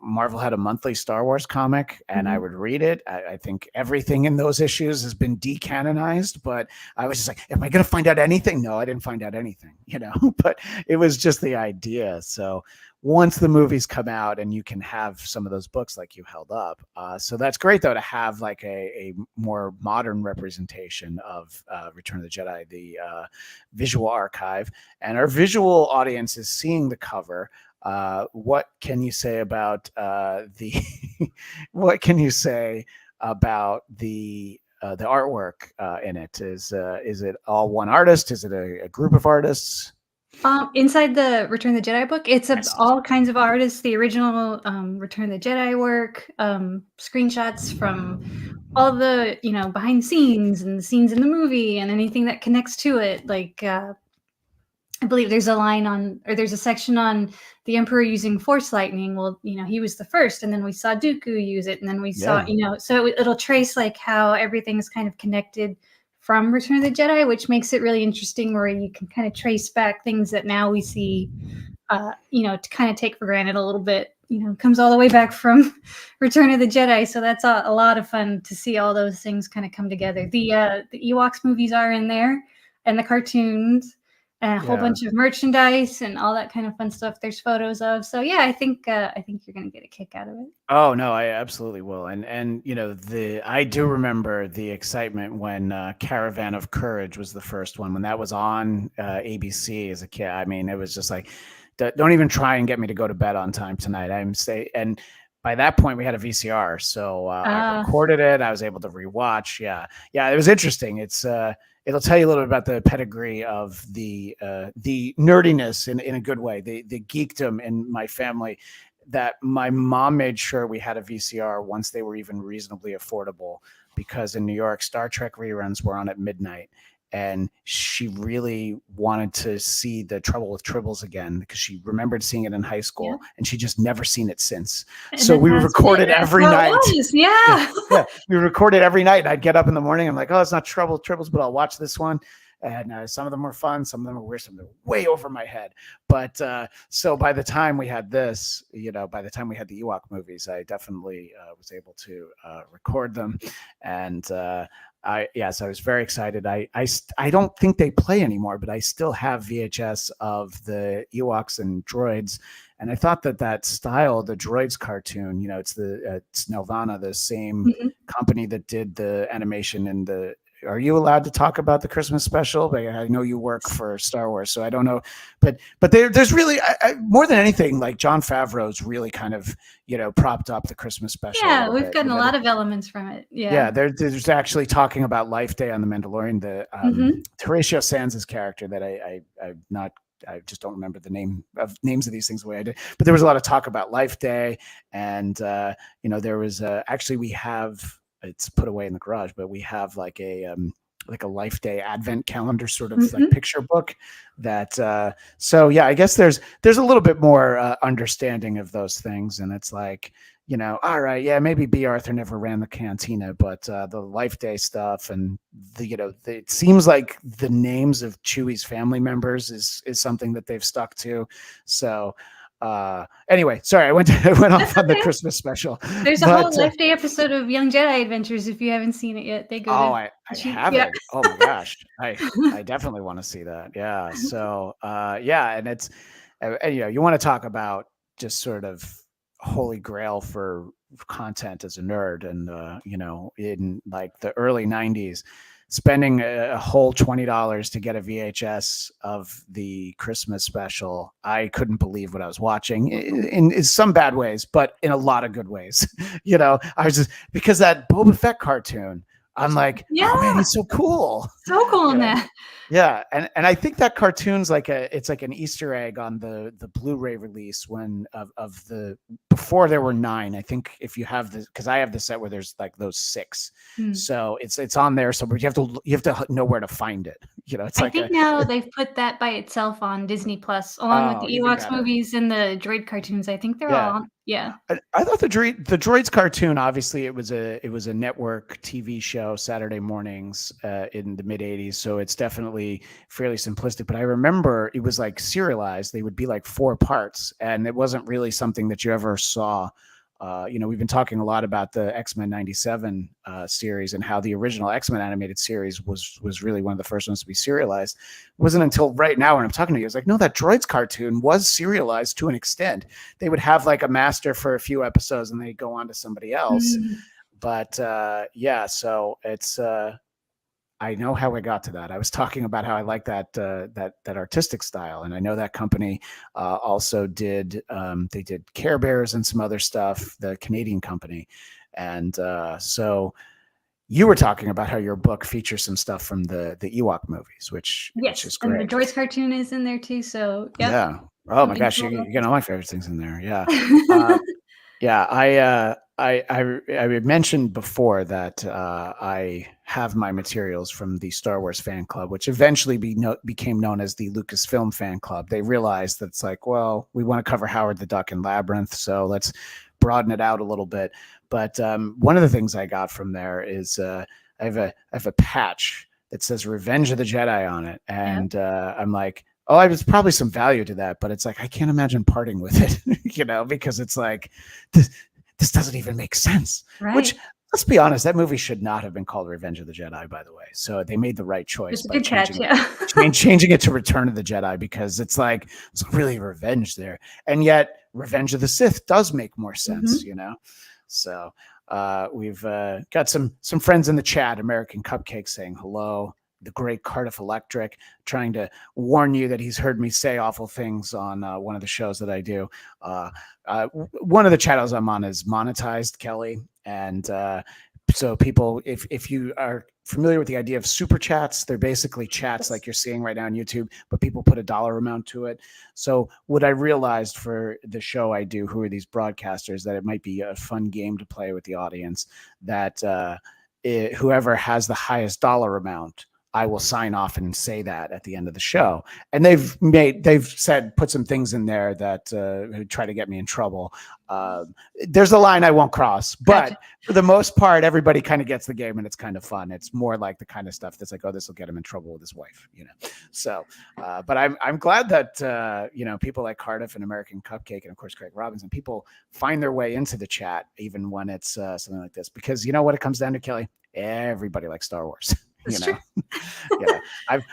Marvel had a monthly Star Wars comic, and I would read it. I think everything in those issues has been decanonized, but I was just like, am I going to find out anything? No, I didn't find out anything, but it was just the idea. So once the movies come out and you can have some of those books like you held up. So that's great, though, to have like a more modern representation of Return of the Jedi, the visual archive. And our visual audience is seeing the cover. What can you say about what can you say about the artwork in it? Is it all one artist? Is it a group of artists? Inside the Return of the Jedi book, it's all kinds of artists. The original Return of the Jedi work, screenshots from all the behind the scenes and the scenes in the movie, and anything that connects to it. Like I believe there's a section on the Emperor using Force lightning. Well, he was the first, and then we saw Dooku use it, and then we saw so it'll trace like how everything's kind of connected from Return of the Jedi, which makes it really interesting, where you can kind of trace back things that now we see, to kind of take for granted a little bit, comes all the way back from Return of the Jedi. So that's a lot of fun to see all those things kind of come together. The Ewoks movies are in there, and the cartoons, and a whole bunch of merchandise and all that kind of fun stuff there's photos of. So I think you're going to get a kick out of it. Oh no, I absolutely will. And I do remember the excitement when Caravan of Courage was the first one, when that was on ABC as a kid. I mean, it was just like, don't even try and get me to go to bed on time tonight. And by that point we had a VCR, so I recorded it. I was able to rewatch. Yeah, it was interesting. It'll tell you a little bit about the pedigree of the nerdiness in a good way, the geekdom in my family, that my mom made sure we had a VCR once they were even reasonably affordable, because in New York, Star Trek reruns were on at midnight. and she really wanted to see The Trouble with Tribbles again because she remembered seeing it in high school, and she just never seen it since. And so then we that's recorded it. every That's night. what it was. Yeah. Yeah, we recorded every night, and I'd get up in the morning. I'm like, oh, it's not Trouble with Tribbles, but I'll watch this one. And some of them were fun, some of them were weird, some of them were way over my head. But so by the time we had this, by the time we had the Ewok movies, I definitely was able to record them. And so I was very excited. I don't think they play anymore, but I still have VHS of the Ewoks and droids. And I thought that style, the droids cartoon, it's Nelvana, the same company that did the animation and the. Are you allowed to talk about the Christmas special? I know you work for Star Wars, so I don't know. But there's really more than anything, like Jon Favreau's really kind of propped up the Christmas special. Yeah, we've gotten a lot of elements from it. Yeah, there's actually talking about Life Day on The Mandalorian. The Horatio Sands' character that I just don't remember the names of these things the way I did. But there was a lot of talk about Life Day, and there was actually we have. It's put away in the garage, but we have like a Life Day advent calendar sort of like picture book that so yeah, I guess there's a little bit more understanding of those things, and it's like, all right, yeah, maybe B. Arthur never ran the cantina, but the Life Day stuff and it seems like the names of Chewie's family members is something that they've stuck to. So anyway, sorry, I went off on the Christmas special. There's a whole Life Day episode of Young Jedi Adventures. If you haven't seen it yet, they go. I haven't. Oh my gosh, I definitely want to see that. Yeah. So and it's you want to talk about just sort of holy grail for content as a nerd, and in like the early 90s. Spending a whole $20 to get a VHS of the Christmas special, I couldn't believe what I was watching in some bad ways, but in a lot of good ways. I was just because that Boba Fett cartoon, I'm like, oh man, he's so cool. So cool in that. Yeah, and I think that cartoon's it's like an Easter egg on the Blu-ray release when of the before there were 9. I think if you have this, because I have the set where there's like those 6, so it's on there. So you have to know where to find it. It's I think now they've put that by itself on Disney Plus, along with the Ewoks movies and the droid cartoons. I think they're all on. Yeah, I thought the droids cartoon, obviously it was a network TV show Saturday mornings in the mid 80s, so it's definitely fairly simplistic. But I remember it was like serialized; they would be like 4 parts, and it wasn't really something that you ever saw. We've been talking a lot about the X-Men '97 series and how the original X-Men animated series was really one of the first ones to be serialized. It wasn't until right now when I'm talking to you, I was like, no, that droids cartoon was serialized to an extent. They would have like a master for a few episodes and they'd go on to somebody else. But so it's I know how I got to that. I was talking about how I like that artistic style, and I know that company also did. They did Care Bears and some other stuff. The Canadian company, and so you were talking about how your book features some stuff from the Ewok movies, which is great. And the droids cartoon is in there too. So yeah. Oh my gosh, you get all my favorite things in there. Yeah. I mentioned before that I have my materials from the Star Wars fan club, which eventually became known as the Lucasfilm fan club. They realized that it's like, well, we want to cover Howard the Duck and Labyrinth, so let's broaden it out a little bit. But one of the things I got from there is I have a patch that says Revenge of the Jedi on it, and I'm like, oh, there's probably some value to that, but it's like I can't imagine parting with it, because it's like this doesn't even make sense. Right. Which, let's be honest, that movie should not have been called Revenge of the Jedi, by the way. So they made the right choice by changing it to Return of the Jedi, because it's like it's really revenge there, and yet Revenge of the Sith does make more sense, So we've got some friends in the chat. American Cupcake saying hello. The great Cardiff Electric trying to warn you that he's heard me say awful things on one of the shows that I do. One of the channels I'm on is monetized, Kelly. And so people, if you are familiar with the idea of super chats, they're basically chats like you're seeing right now on YouTube, but people put a dollar amount to it. So what I realized for the show I do, who are these broadcasters, that it might be a fun game to play with the audience, that whoever has the highest dollar amount, I will sign off and say that at the end of the show. And they've said, put some things in there that try to get me in trouble. There's a line I won't cross, but Gotcha. for the most part, everybody kind of gets the game and it's kind of fun. It's more like the kind of stuff that's like, oh, this will get him in trouble with his wife, So, but I'm glad that, people like Cardiff and American Cupcake and of course, Craig Robinson, people find their way into the chat, even when it's something like this, because you know what it comes down to, Kelly? Everybody likes Star Wars. True.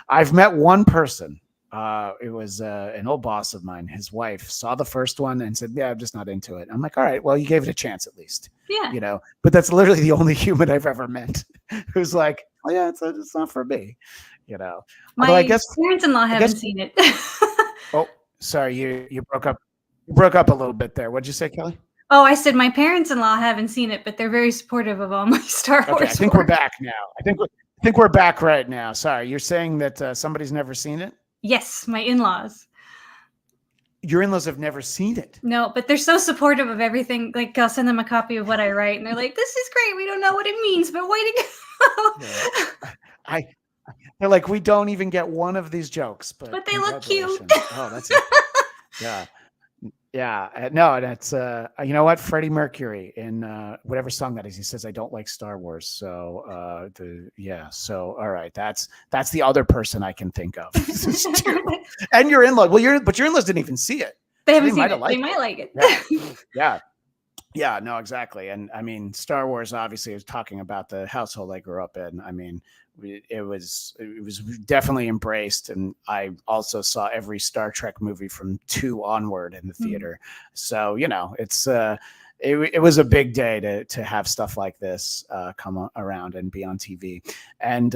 I've met one person. It was an old boss of mine. His wife saw the first one and said, "Yeah, I'm just not into it." I'm like, "All right, well, you gave it a chance at least." Yeah. But that's literally the only human I've ever met who's like, "Oh yeah, it's not for me." My I guess parents-in-law haven't seen it. Oh, sorry, you broke up. You broke up a little bit there. What'd you say, Kelly? Oh, I said my parents-in-law haven't seen it, but they're very supportive of all my Star Wars. I think we're back now. I think we're back right now. Sorry, you're saying that somebody's never seen it? Yes, my in-laws. Your in-laws have never seen it? No, but they're so supportive of everything. Like, I'll send them a copy of what I write, and they're like, "This is great. We don't know what it means, but way to go." Yeah. They're like, we don't even get one of these jokes, but they look cute. Oh, that's it. Yeah. Yeah, no, that's you know what, Freddie Mercury in whatever song that is, he says, "I don't like Star Wars." So so all right, that's the other person I can think of. And your in-law, your in-laws didn't even see it. They haven't seen it. They might like it. Yeah, no, exactly. And I mean, Star Wars obviously is talking about the household I grew up in. I mean, it was definitely embraced, and I also saw every Star Trek movie from 2 onward in the theater. So it's it was a big day to have stuff like this come around and be on TV. And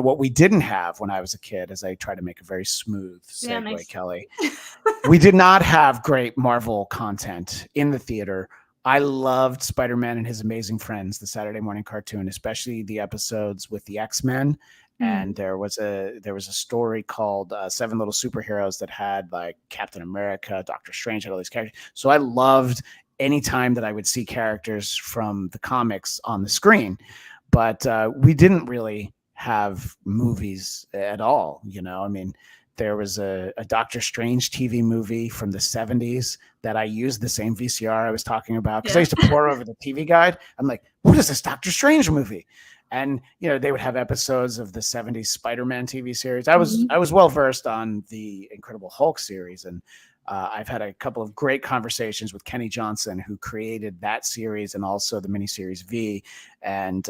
what we didn't have when I was a kid, as I try to make a very smooth segue, nice. Kelly, we did not have great Marvel content in the theater. I loved Spider-Man and His Amazing Friends, the Saturday morning cartoon, especially the episodes with the X-Men. And there was a story called 7 Little Superheroes that had like Captain America, Doctor Strange, had all these characters. So I loved any time that I would see characters from the comics on the screen. But we didn't really have movies at all. I mean, there was a Doctor Strange TV movie from the 70s that I used the same VCR I was talking about, because I used to pour over the TV guide. I'm like, what is this Doctor Strange movie? And, they would have episodes of the 70s Spider-Man TV series. I was well-versed on the Incredible Hulk series. And I've had a couple of great conversations with Kenny Johnson, who created that series and also the miniseries V. And,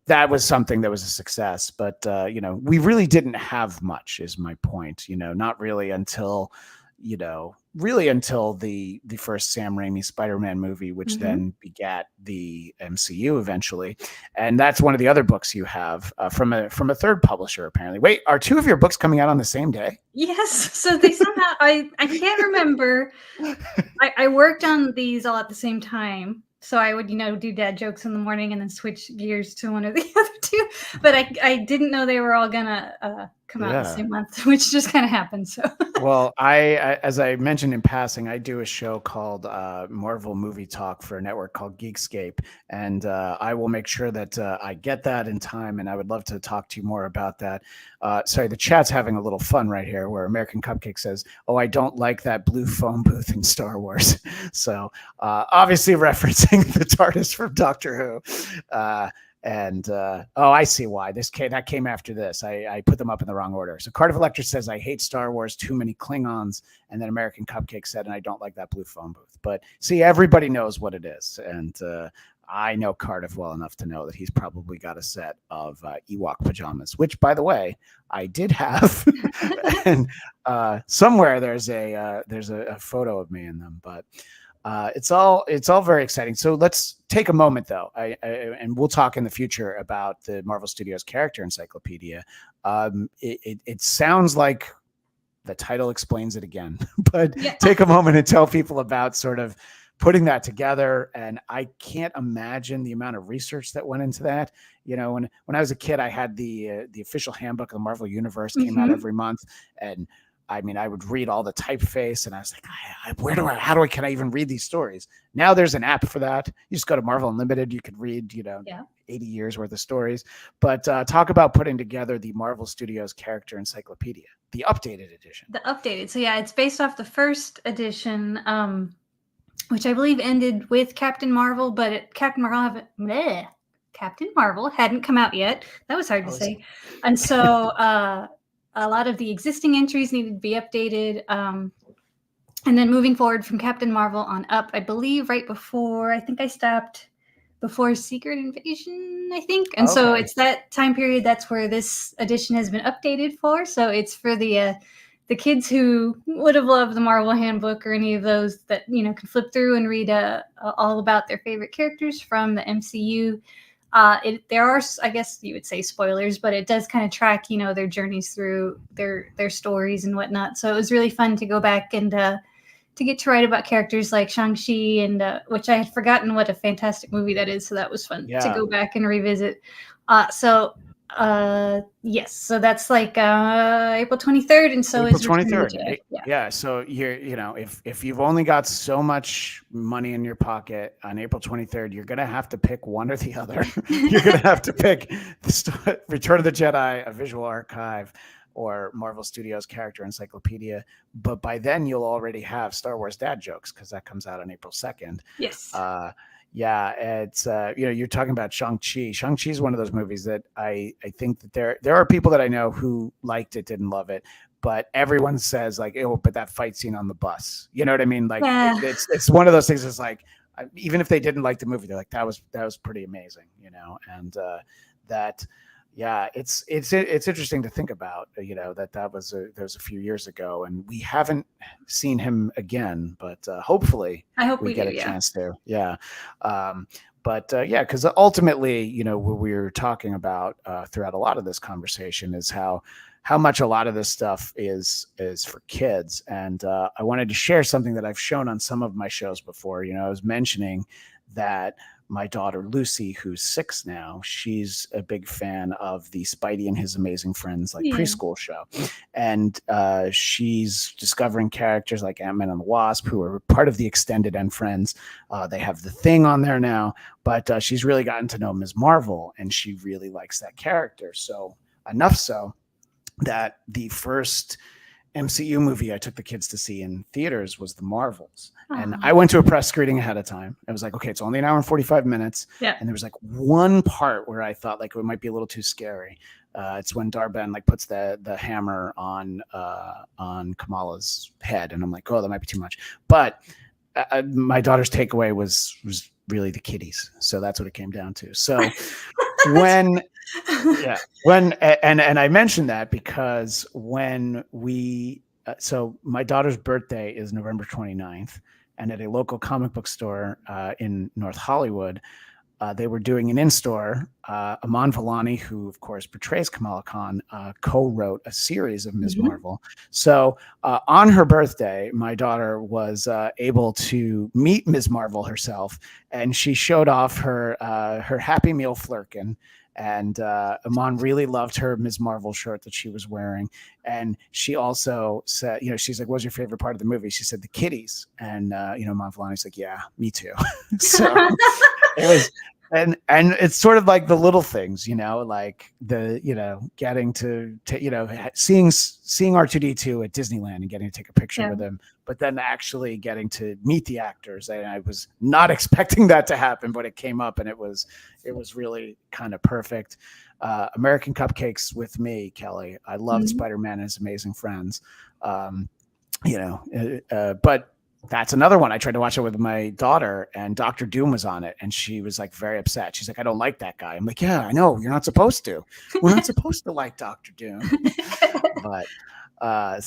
that was something that was a success, but, we really didn't have much, is my point, not really until, until the first Sam Raimi Spider-Man movie, which then begat the MCU eventually. And that's one of the other books you have from a third publisher, apparently. Wait, are 2 of your books coming out on the same day? Yes. So they somehow, I can't remember. I worked on these all at the same time. So I would, do dad jokes in the morning and then switch gears to one of the other 2. But I didn't know they were all gonna come out the same month, which just kind of happened. So, well, as I mentioned in passing, I do a show called Marvel Movie Talk for a network called Geekscape, and I will make sure that I get that in time. And I would love to talk to you more about that. Sorry, the chat's having a little fun right here, where American Cupcake says, "Oh, I don't like that blue phone booth in Star Wars." So obviously referencing the TARDIS from Doctor Who. I see why that came after this. I put them up in the wrong order. So Cardiff Electra says, "I hate Star Wars, too many Klingons." And then American Cupcake said, "And I don't like that blue phone booth." But see, everybody knows what it is. And I know Cardiff well enough to know that he's probably got a set of Ewok pajamas, which, by the way, I did have. And somewhere there's a photo of me in them, but it's all very exciting. So let's take a moment, though, and we'll talk in the future about the Marvel Studios Character Encyclopedia. It sounds like the title explains it again, but take a moment and tell people about sort of putting that together. And I can't imagine the amount of research that went into that. When I was a kid, I had the official handbook of the Marvel Universe came out every month, and I mean, I would read all the typeface, and I was like, can I even read these stories? Now there's an app for that. You just go to Marvel Unlimited. You could read, 80 years worth of stories. But talk about putting together the Marvel Studios character encyclopedia, the updated edition. The updated. So yeah, it's based off the first edition, which I believe ended with Captain Marvel, but Captain Marvel hadn't come out yet. That was hard to say. And so a lot of the existing entries needed to be updated. And then moving forward from Captain Marvel on up, I believe right before, I think I stopped before Secret Invasion, I think. And so it's that time period, that's where this edition has been updated for. So it's for the kids who would have loved the Marvel Handbook or any of those that, can flip through and read all about their favorite characters from the MCU. There are, I guess you would say, spoilers, but it does kind of track, their journeys through their stories and whatnot. So it was really fun to go back and to get to write about characters like Shang-Chi, and which I had forgotten what a fantastic movie that is. So that was fun to go back and revisit. Yes, so that's like April 23rd, and so April is 23rd. Yeah. So if you've only got so much money in your pocket on April 23rd, you're gonna have to pick one or the other. You're gonna have to pick Return of the Jedi, a visual archive, or Marvel Studios character encyclopedia. But by then you'll already have Star Wars dad jokes, because that comes out on April 2nd. Yes. It's you're talking about Shang-Chi. Shang-Chi is one of those movies that I think that there are people that I know who liked it, didn't love it, but everyone says like, oh, but that fight scene on the bus, you know what I mean? Like it's one of those things. It's like, even if they didn't like the movie, they're like, that was pretty amazing, and that. Yeah, it's interesting to think about, that was a few years ago, and we haven't seen him again, but hopefully I hope we get a chance to. Yeah. Because ultimately, what we were talking about throughout a lot of this conversation is how much a lot of this stuff is for kids. And I wanted to share something that I've shown on some of my shows before. I was mentioning that my daughter Lucy, who's 6 now, she's a big fan of the Spidey and His Amazing Friends preschool show, and she's discovering characters like Ant-Man and the Wasp, who are part of the extended and Friends. They have the Thing on there now, but she's really gotten to know Ms. Marvel, and she really likes that character. So enough so that the first MCU movie I took the kids to see in theaters was The Marvels. And I went to a press screening ahead of time. I was like, okay, it's only an hour and 45 minutes. Yeah. And there was like one part where I thought like it might be a little too scary. It's when Dar-Ben like puts the hammer on Kamala's head. And I'm like, oh, that might be too much. But my daughter's takeaway was really the kiddies. So that's what it came down to. So and I mentioned that because when so my daughter's birthday is November 29th, and at a local comic book store in North Hollywood, they were doing an in-store. Aman Vellani, who of course portrays Kamala Khan, co-wrote a series of Ms. Marvel. So on her birthday, my daughter was able to meet Ms. Marvel herself, and she showed off her Happy Meal flirkin. And Aman really loved her Ms. Marvel shirt that she was wearing. And she also said, she's like, what's your favorite part of the movie? She said, the kiddies. And, Aman Vellani's like, yeah, me too. So it was, and it's sort of like the little things, like the, getting to seeing R2-D2 at Disneyland and getting to take a picture with him, but then actually getting to meet the actors. And I was not expecting that to happen, but it came up, and it was really kind of perfect. American Cupcakes with me, Kelly. I loved Spider-Man and His Amazing Friends. But that's another one. I tried to watch it with my daughter, and Dr. Doom was on it, and she was like very upset. She's like, I don't like that guy. I'm like, yeah, I know. You're not supposed to. We're not supposed to like Dr. Doom. But I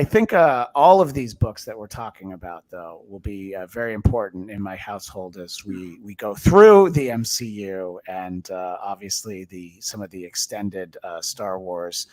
think all of these books that we're talking about, though, will be very important in my household as we go through the MCU and obviously some of the extended Star Wars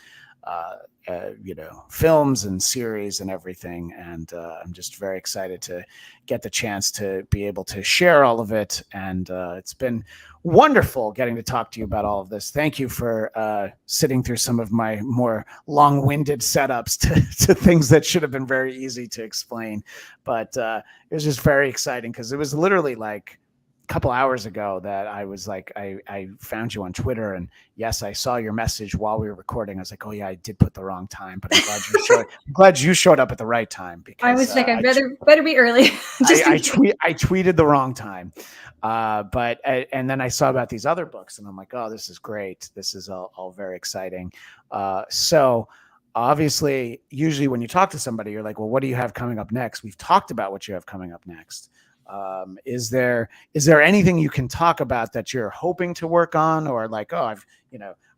films and series and everything. And I'm just very excited to get the chance to be able to share all of it. And it's been wonderful getting to talk to you about all of this. Thank you for sitting through some of my more long-winded setups to things that should have been very easy to explain. But it was just very exciting because it was literally like couple hours ago that I was like, I found you on Twitter, and yes, I saw your message while we were recording. I was like, oh yeah, I did put the wrong time, but I'm glad you showed up at the right time, because I was like, I better be early. I tweeted the wrong time. And then I saw about these other books, and I'm like, oh, this is great. This is all very exciting. So obviously, usually when you talk to somebody, you're like, well, what do you have coming up next? We've talked about what you have coming up next. Is there anything you can talk about that you're hoping to work on, or like, oh,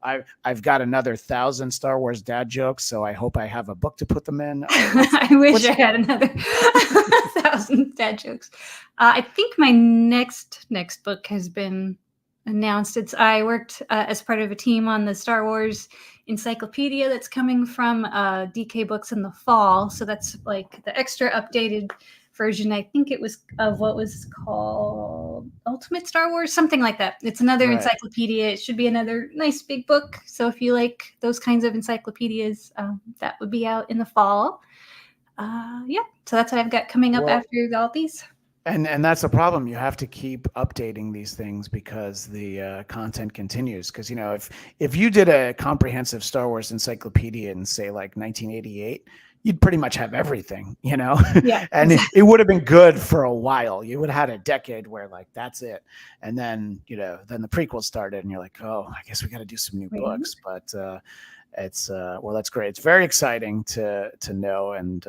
I've got another 1,000 Star Wars dad jokes, so I hope I have a book to put them in? I wish I had another 1,000 dad jokes. I think my next book has been announced. I worked as part of a team on the Star Wars encyclopedia that's coming from DK Books in the fall. So that's like the extra updated version. I think it was of what was called Ultimate Star Wars, something like that. It's another encyclopedia. It should be another nice big book. So if you like those kinds of encyclopedias, that would be out in the fall. So that's what I've got coming up after all these. And that's the problem. You have to keep updating these things because the content continues. Because, if you did a comprehensive Star Wars encyclopedia in, say, like 1988, you'd pretty much have everything, Yeah. And it would have been good for a while. You would have had a decade where like, that's it. And then, then the prequels started and you're like, oh, I guess we got to do some new books. But it's that's great. It's very exciting to know. And,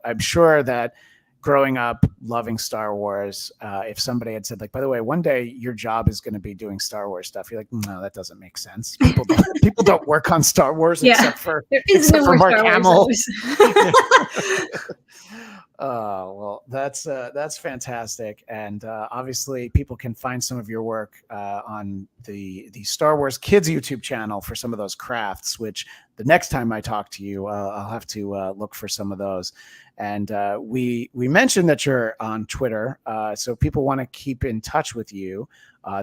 I'm sure that growing up loving Star Wars, if somebody had said, like, by the way, one day your job is going to be doing Star Wars stuff, you're like, no, that doesn't make sense. People don't work on Star Wars except for Mark Hamill. Well, that's fantastic. And obviously people can find some of your work on the Star Wars Kids YouTube channel for some of those crafts, which the next time I talk to you, I'll have to look for some of those. And we mentioned that you're on Twitter. So if people want to keep in touch with you,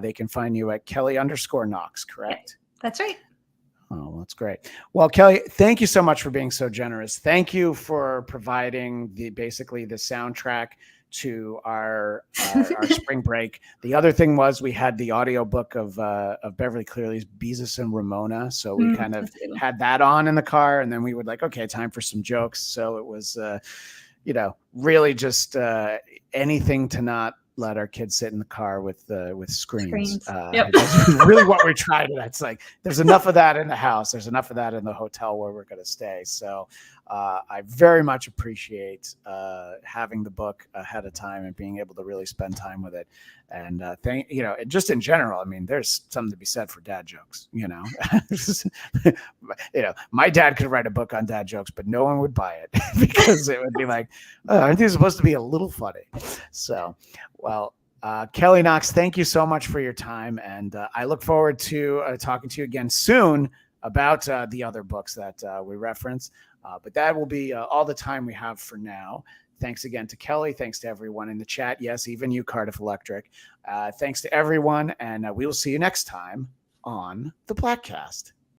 they can find you at Kelly_Knox, correct? Yeah, that's right. Oh, that's great. Well, Kelly, thank you so much for being so generous. Thank you for providing basically the soundtrack to our spring break. The other thing was we had the audiobook of Beverly Cleary's Beezus and Ramona. So we kind of had that on in the car, and then we would like, okay, time for some jokes. So it was, really just anything to not let our kids sit in the car with screens. Yep. That's really what we tried. That's like, there's enough of that in the house. There's enough of that in the hotel where we're going to stay. So I very much appreciate having the book ahead of time and being able to really spend time with it. And just in general, I mean, there's something to be said for dad jokes, my dad could write a book on dad jokes, but no one would buy it because it would be like, oh, aren't these supposed to be a little funny? So, well, Kelly Knox, thank you so much for your time. And I look forward to talking to you again soon about the other books that we reference. But that will be all the time we have for now. Thanks again to Kelly. Thanks to everyone in the chat. Yes, even you, Cardiff Electric. Thanks to everyone. And we will see you next time on the Bladtcast.